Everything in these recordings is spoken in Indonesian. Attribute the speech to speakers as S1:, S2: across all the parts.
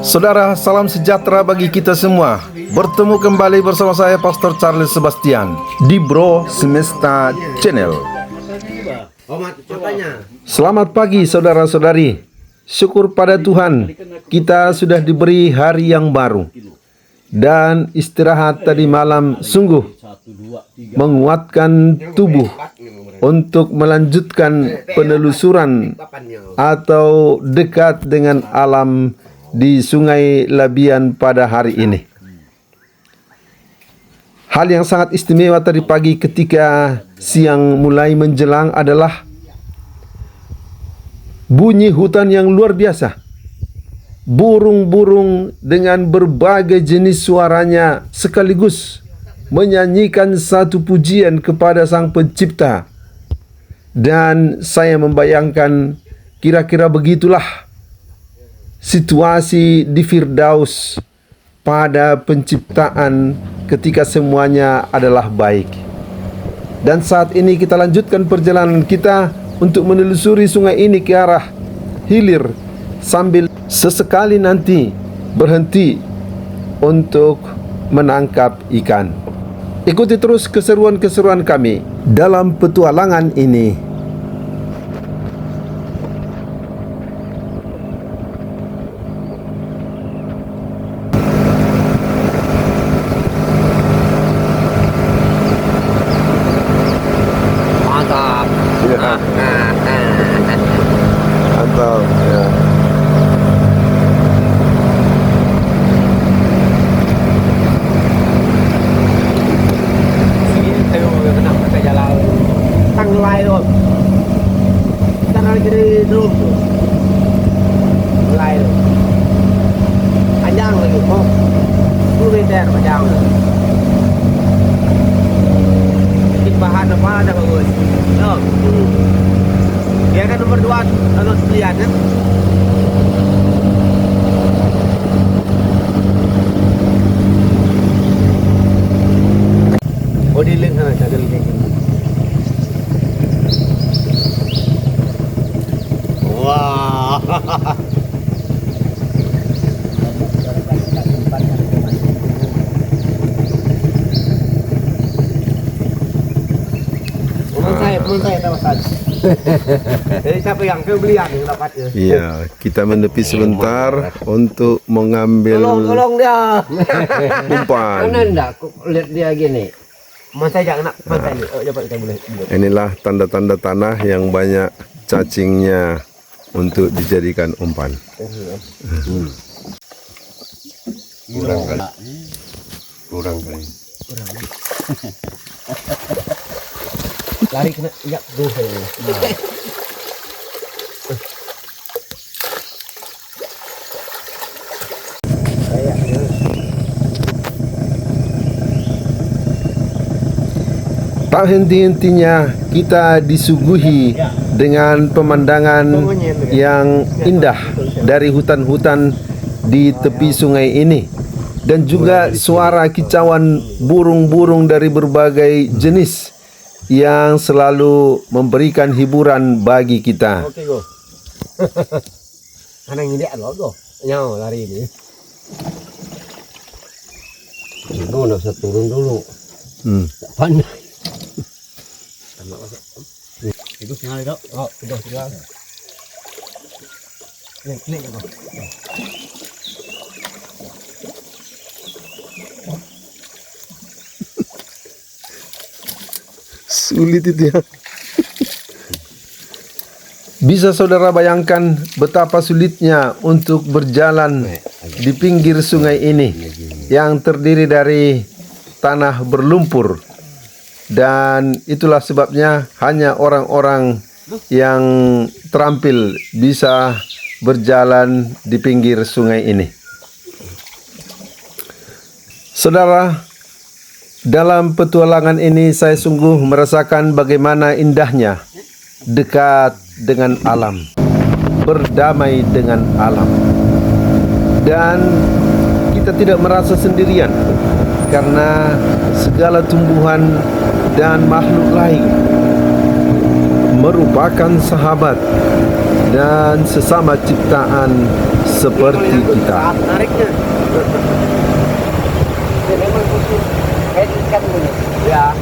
S1: Saudara, salam sejahtera bagi kita semua. Bertemu kembali bersama saya Pastor Charles Sebastian di Bro Semesta Channel. Selamat pagi saudara-saudari. Syukur pada Tuhan, kita sudah diberi hari yang baru. Dan istirahat tadi malam sungguh menguatkan tubuh untuk melanjutkan penelusuran atau dekat dengan alam di Sungai Labian pada hari ini. Hal yang sangat istimewa tadi pagi ketika siang mulai menjelang adalah bunyi hutan yang luar biasa. Burung-burung dengan berbagai jenis suaranya sekaligus menyanyikan satu pujian kepada Sang Pencipta. Dan saya membayangkan kira-kira begitulah situasi di Firdaus pada penciptaan ketika semuanya adalah baik. Dan saat ini kita lanjutkan perjalanan kita untuk menelusuri sungai ini ke arah hilir, sambil sesekali nanti berhenti untuk menangkap ikan. Ikuti terus keseruan-keseruan kami dalam petualangan ini.
S2: Mantap.
S1: Mantap ya.
S2: Tăng like rồi. Ta nói cái đi luôn. Like rồi. Anh Giang là được không? Cứ lên đèn mà Giang rồi. Bikin bahan apa ada mọi người? Được. Dia kan nomor 2 kalau lihat ya. Oh di link sana ada link. Wah. Teman saya tawasan. Jadi siapa yang kebelian yang dapat ya?
S1: Iya, kita menepi sebentar untuk mengambil
S2: Tolong dia.
S1: umpan.
S3: Mana enggak kok lihat dia gini.
S2: Mas saya jangan nak pantai ni. Oh dapat kita boleh.
S1: Inilah tanda-tanda tanah yang banyak cacingnya untuk dijadikan umpan. Kurang kali.
S2: Lari kena ikat dulu saya.
S1: Tak henti-hentinya kita disuguhi dengan pemandangan yang indah dari hutan-hutan di tepi sungai ini, dan juga suara kicauan burung-burung dari berbagai jenis yang selalu memberikan hiburan bagi kita.
S2: Oke go. Anang ini ada go. Nyaw lari ini.
S3: Itu enggak usah turun dulu.
S2: Tak pandai. Itu tinggal itu. Oh, sudah tinggal. Klik go.
S1: Sulit itu ya. Bisa saudara bayangkan betapa sulitnya untuk berjalan di pinggir sungai ini yang terdiri dari tanah berlumpur. Dan itulah sebabnya hanya orang-orang yang terampil bisa berjalan di pinggir sungai ini. Saudara, dalam petualangan ini saya sungguh merasakan bagaimana indahnya dekat dengan alam, berdamai dengan alam. Dan kita tidak merasa sendirian karena segala tumbuhan dan makhluk lain merupakan sahabat dan sesama ciptaan seperti kita.
S2: Nariknya.
S3: Dia memang khusus kayak ikan ini.
S2: Ya.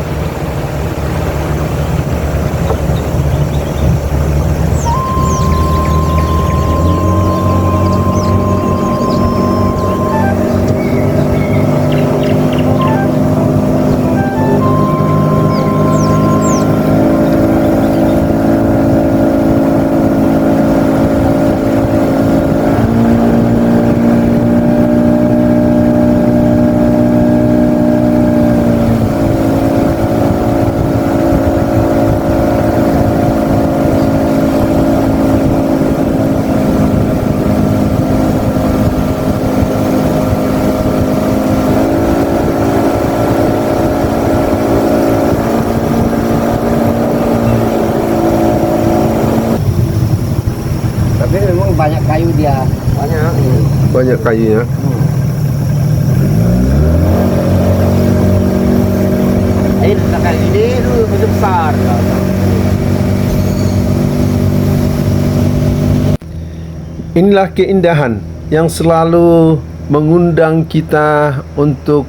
S3: Tapi memang banyak kayu dia.
S2: Banyak.
S1: Banyak kayunya.
S2: Ini kali ini dulu macam besar.
S1: Inilah keindahan yang selalu mengundang kita untuk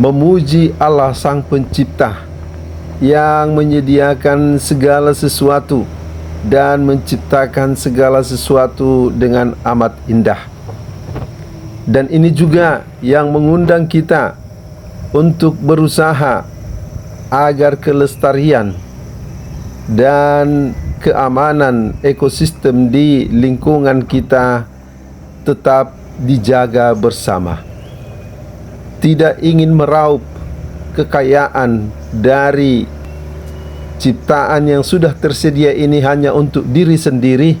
S1: memuji Allah Sang Pencipta yang menyediakan segala sesuatu dan menciptakan segala sesuatu dengan amat indah. Dan ini juga yang mengundang kita untuk berusaha agar kelestarian dan keamanan ekosistem di lingkungan kita tetap dijaga bersama. Tidak ingin meraup kekayaan dari ciptaan yang sudah tersedia ini hanya untuk diri sendiri,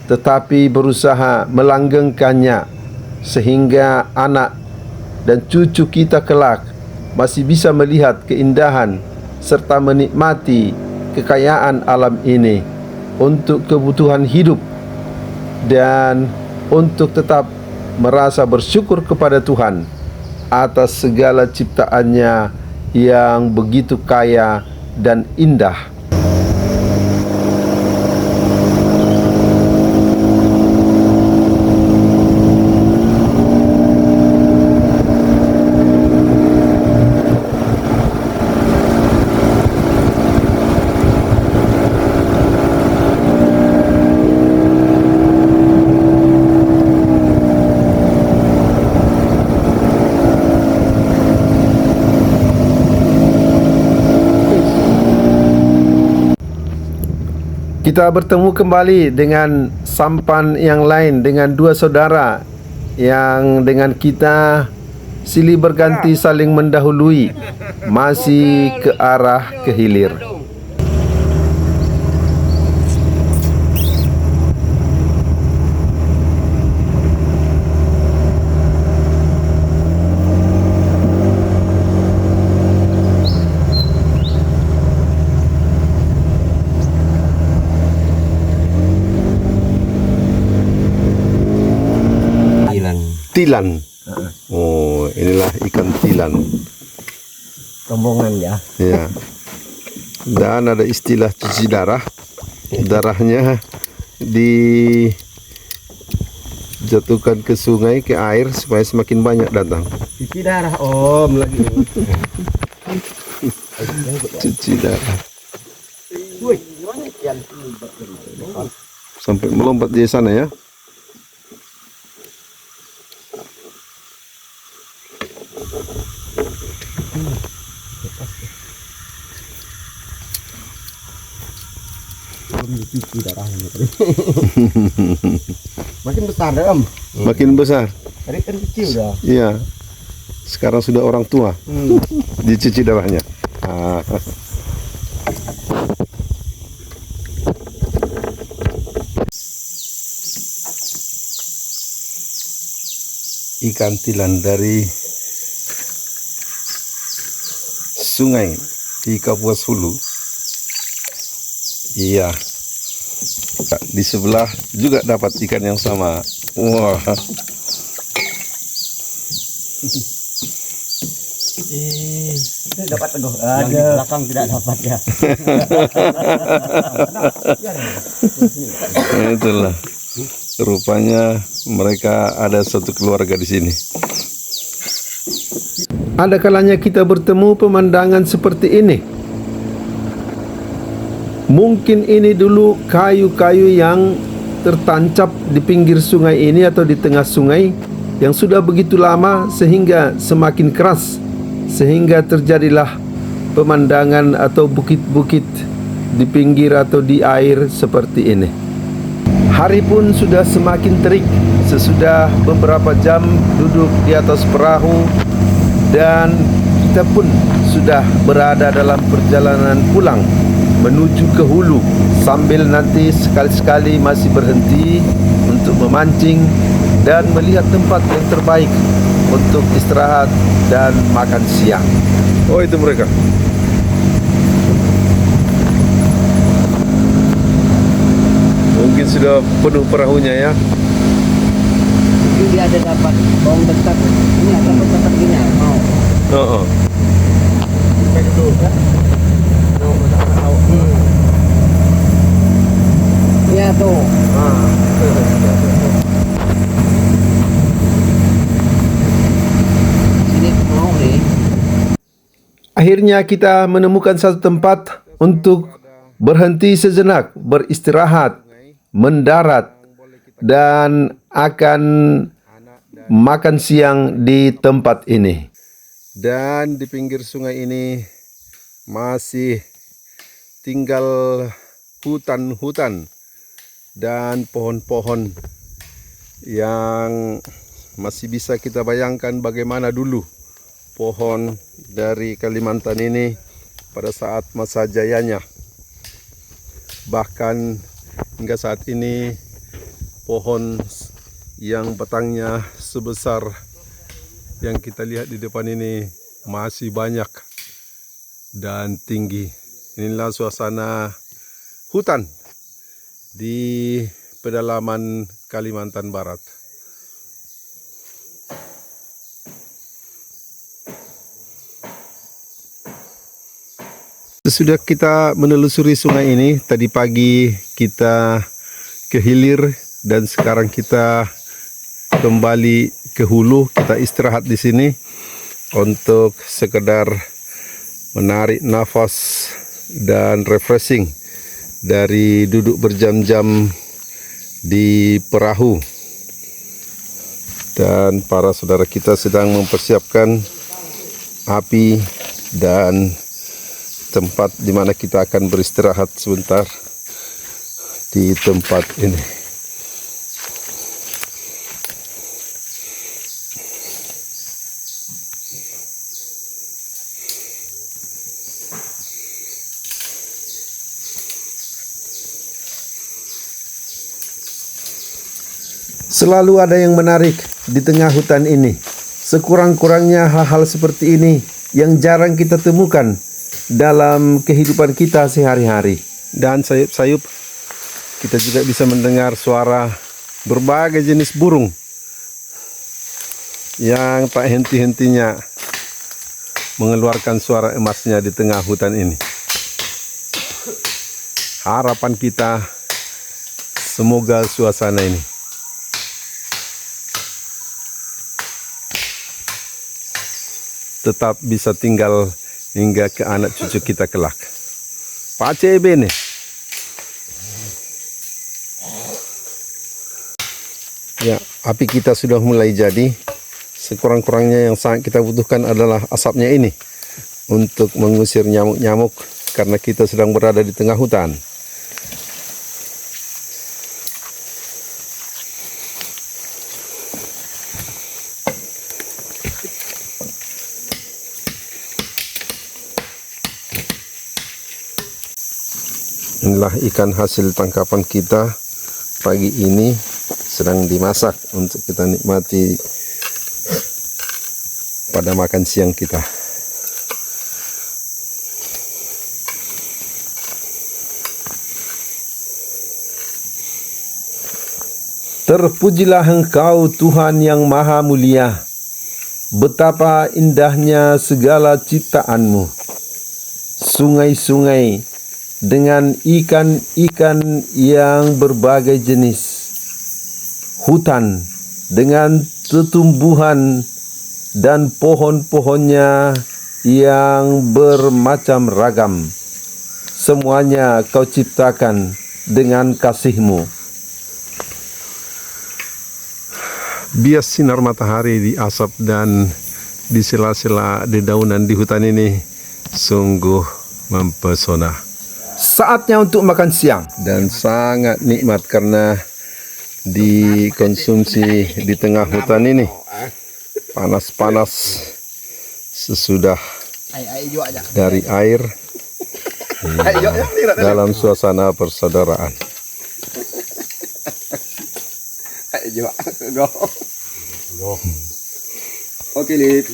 S1: tetapi berusaha melanggengkannya sehingga anak dan cucu kita kelak masih bisa melihat keindahan serta menikmati kekayaan alam ini untuk kebutuhan hidup dan untuk tetap merasa bersyukur kepada Tuhan atas segala ciptaannya yang begitu kaya dan indah. Kita bertemu kembali dengan sampan yang lain, dengan dua saudara yang dengan kita silih berganti saling mendahului, masih ke arah kehilir. Tilan. Oh, inilah ikan tilan.
S3: Rombongan ya.
S1: Ya. Dan ada istilah cuci darah. Darahnya dijatuhkan ke sungai, ke air supaya semakin banyak datang.
S2: Cuci darah om lagi.
S1: Cuci darah.
S2: Wih,
S1: Sampai melompat di sana ya.
S2: cuci darahnya tadi. Makin besar deh om.
S1: Makin besar.
S2: Tadi kan kecil dah.
S1: Iya. Sekarang sudah orang tua. Dicuci darahnya. Ikan tilan dari sungai di Kapuas Hulu. Iya. Di sebelah juga dapat ikan yang sama. Wah.
S2: Dapat teguh. Yang di belakang tidak dapat ya.
S1: Itulah. Rupanya mereka ada satu keluarga di sini. Ada kalanya kita bertemu pemandangan seperti ini. Mungkin ini dulu kayu-kayu yang tertancap di pinggir sungai ini atau di tengah sungai yang sudah begitu lama sehingga semakin keras, sehingga terjadilah pemandangan atau bukit-bukit di pinggir atau di air seperti ini. Hari pun sudah semakin terik. Sesudah beberapa jam duduk di atas perahu dan kita pun sudah berada dalam perjalanan pulang menuju ke hulu, sambil nanti sekali-sekali masih berhenti untuk memancing dan melihat tempat yang terbaik untuk istirahat dan makan siang. Oh, itu mereka. Mungkin sudah penuh perahunya ya.
S3: Mungkin dia ada dapat bawang besar. Ini ada dapat gini, mau.
S1: Oh.
S3: Iya tuh. Sini mau nih.
S1: Akhirnya kita menemukan satu tempat untuk berhenti sejenak, beristirahat, mendarat, dan akan makan siang di tempat ini. Dan di pinggir sungai ini masih tinggal hutan-hutan dan pohon-pohon yang masih bisa kita bayangkan bagaimana dulu pohon dari Kalimantan ini pada saat masa jayanya. Bahkan hingga saat ini pohon yang batangnya sebesar yang kita lihat di depan ini masih banyak dan tinggi. Inilah suasana hutan di pedalaman Kalimantan Barat. Sesudah kita menelusuri sungai ini, tadi pagi kita ke hilir dan sekarang kita kembali ke hulu. Kita istirahat di sini untuk sekedar menarik nafas dan refreshing dari duduk berjam-jam di perahu. Dan para saudara kita sedang mempersiapkan api dan tempat di mana kita akan beristirahat sebentar di tempat ini. Selalu ada yang menarik di tengah hutan ini. Sekurang-kurangnya hal-hal seperti ini yang jarang kita temukan dalam kehidupan kita sehari-hari. Dan sayup-sayup kita juga bisa mendengar suara berbagai jenis burung yang tak henti-hentinya mengeluarkan suara emasnya di tengah hutan ini. Harapan kita semoga suasana ini tetap bisa tinggal hingga ke anak cucu kita kelak. Pace bene. Ya, api kita sudah mulai jadi. Sekurang-kurangnya yang sangat kita butuhkan adalah asapnya ini untuk mengusir nyamuk-nyamuk karena kita sedang berada di tengah hutan. Inilah ikan hasil tangkapan kita pagi ini, sedang dimasak untuk kita nikmati pada makan siang kita. Terpujilah Engkau Tuhan yang Maha Mulia. Betapa indahnya segala ciptaan-Mu. Sungai-sungai dengan ikan-ikan yang berbagai jenis, hutan dengan tumbuhan dan pohon-pohonnya yang bermacam ragam. Semuanya kau ciptakan dengan kasih-Mu. Bias sinar matahari di asap dan di sela-sela dedaunan di hutan ini sungguh mempesona. Saatnya untuk makan siang dan sangat nikmat karena dikonsumsi di tengah hutan ini. Panas-panas sesudah dari air dalam suasana persaudaraan.
S2: Oke, Lip.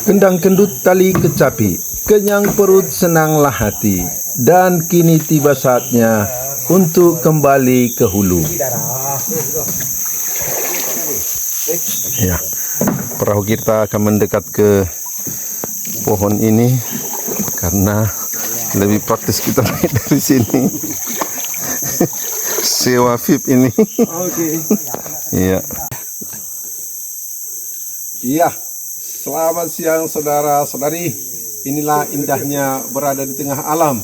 S1: Kendang kendut tali kecapi, kenyang perut senanglah hati, dan kini tiba saatnya untuk kembali ke hulu. Ya, perahu kita akan mendekat ke pohon ini karena lebih praktis kita naik dari sini. Sewa VIP ini.
S2: Oke.
S1: Iya. Iya. Selamat siang saudara-saudari. Inilah indahnya berada di tengah alam,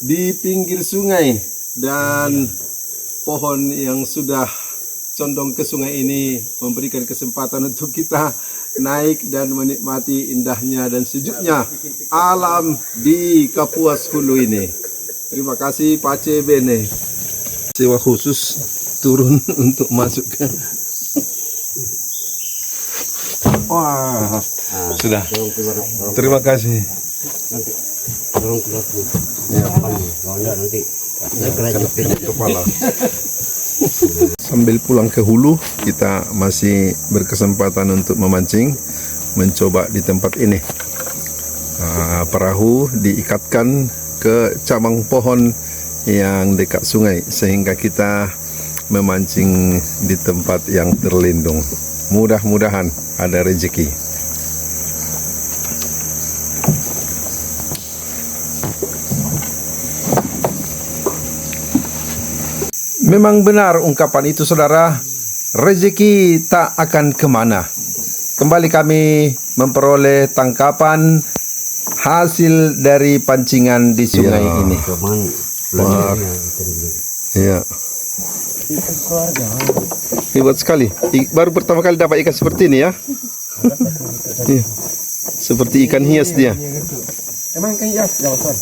S1: di pinggir sungai, dan pohon yang sudah condong ke sungai ini memberikan kesempatan untuk kita naik dan menikmati indahnya dan sejuknya alam di Kapuas Hulu ini. Terima kasih Pak Bene. Sewa khusus turun untuk masuk ke. Wah, sudah. Terima kasih. Kepala. Sambil pulang ke hulu, kita masih berkesempatan untuk memancing, mencoba di tempat ini. Perahu diikatkan ke cabang pohon yang dekat sungai sehingga kita memancing di tempat yang terlindung. Mudah-mudahan ada rezeki. Memang benar ungkapan itu saudara, rezeki tak akan kemana. Kembali kami memperoleh tangkapan hasil dari pancingan di sungai ini. Iya. Hebat sekali. Baru pertama kali dapat ikan seperti ini ya. Iya. Seperti ikan hias dia.
S2: Emang ikan hias ya, Mas?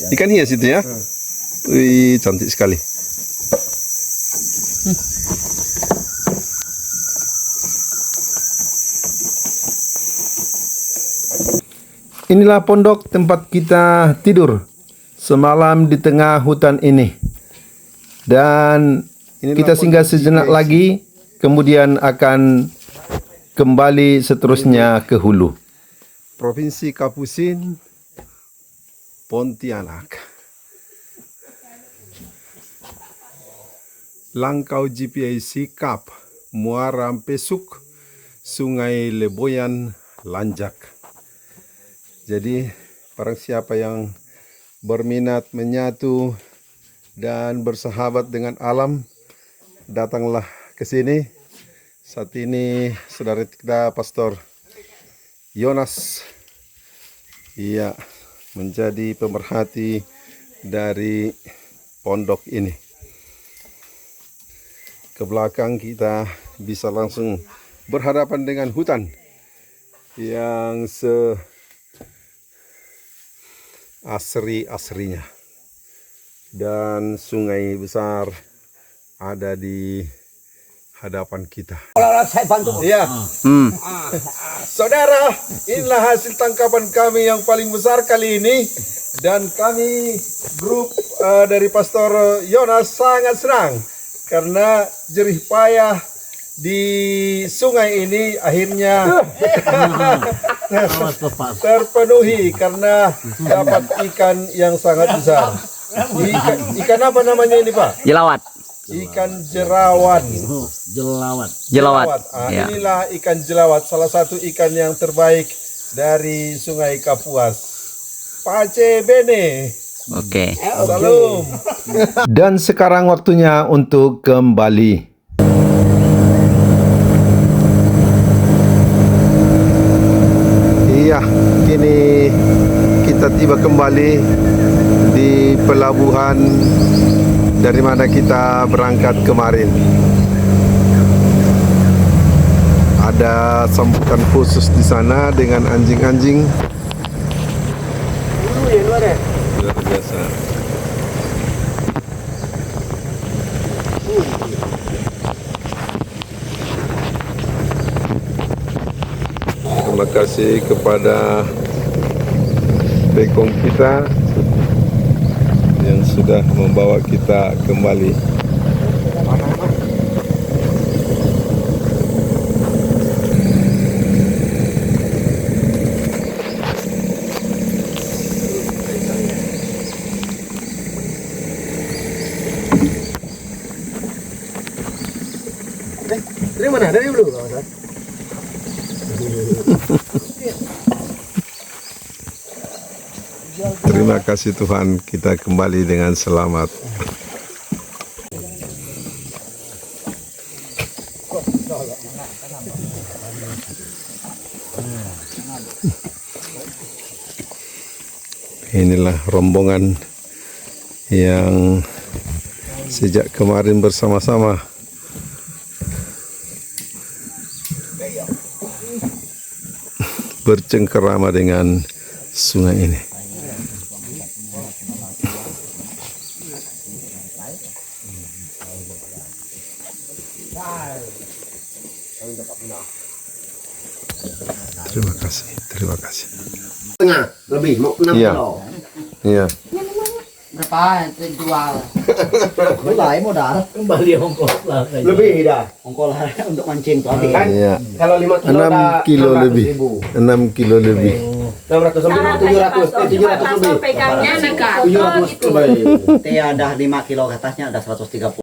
S1: Ikan hias itu ya. Wih, cantik sekali. Inilah pondok tempat kita tidur semalam di tengah hutan ini. Dan kita singgah sejenak lagi, kemudian akan kembali seterusnya ke hulu. Provinsi Kapusin, Pontianak. Langkau GPI Sikap, Muara Pesuk, Sungai Leboyan, Lanjak. Jadi, barang siapa yang berminat menyatu dan bersahabat dengan alam, datanglah ke sini. Saat ini saudara kita Pastor Yonas menjadi pemerhati dari pondok ini. Ke belakang kita bisa langsung berhadapan dengan hutan yang asri-asrinya, dan sungai besar ada di hadapan kita.
S3: Saya bantu.
S1: Iya. Saudara, inilah hasil tangkapan kami yang paling besar kali ini, dan kami grup dari Pastor Yonas sangat senang karena jerih payah di sungai ini akhirnya terpenuhi karena dapat ikan yang sangat besar. Ikan apa namanya ini, Pak?
S4: Jelawat.
S1: Ikan jerawan.
S4: Jelawat. Ya.
S1: Inilah ikan jelawat, salah satu ikan yang terbaik dari Sungai Kapuas. Pak Bene,
S4: Oke.
S1: Dan sekarang waktunya untuk kembali. Iya, kini kita tiba kembali di pelabuhan dari mana kita berangkat kemarin. Ada sambutan khusus di sana dengan anjing-anjing. Luar biasa. Terima kasih kepada Bekong kita yang sudah membawa kita kembali.
S2: Dari mana? Dari dulu kawan.
S1: Terima kasih Tuhan, kita kembali dengan selamat. Inilah rombongan yang sejak kemarin bersama-sama bercengkerama dengan sungai ini. Terima kasih, terima kasih.
S2: Tengah lebih mau 6
S1: Iya.
S2: kilo.
S1: Iya.
S3: Berapa itu jual? Mulai modal.
S2: Kembali ongkos lah. Lebih dah.
S3: Ongkol untuk mancing tuh habis.
S2: Kan?
S1: Iya.
S2: Kalau 5 kilo
S1: 6
S2: dah
S1: kilo
S2: 600
S1: lebih.
S2: ribu.
S1: 6 kilo lebih.
S2: 600 sampai 700. 700 lebih.
S5: pegangnya nih kak.
S2: 700 lebih.
S3: Teh ada 5 kilo ke atasnya ada 130.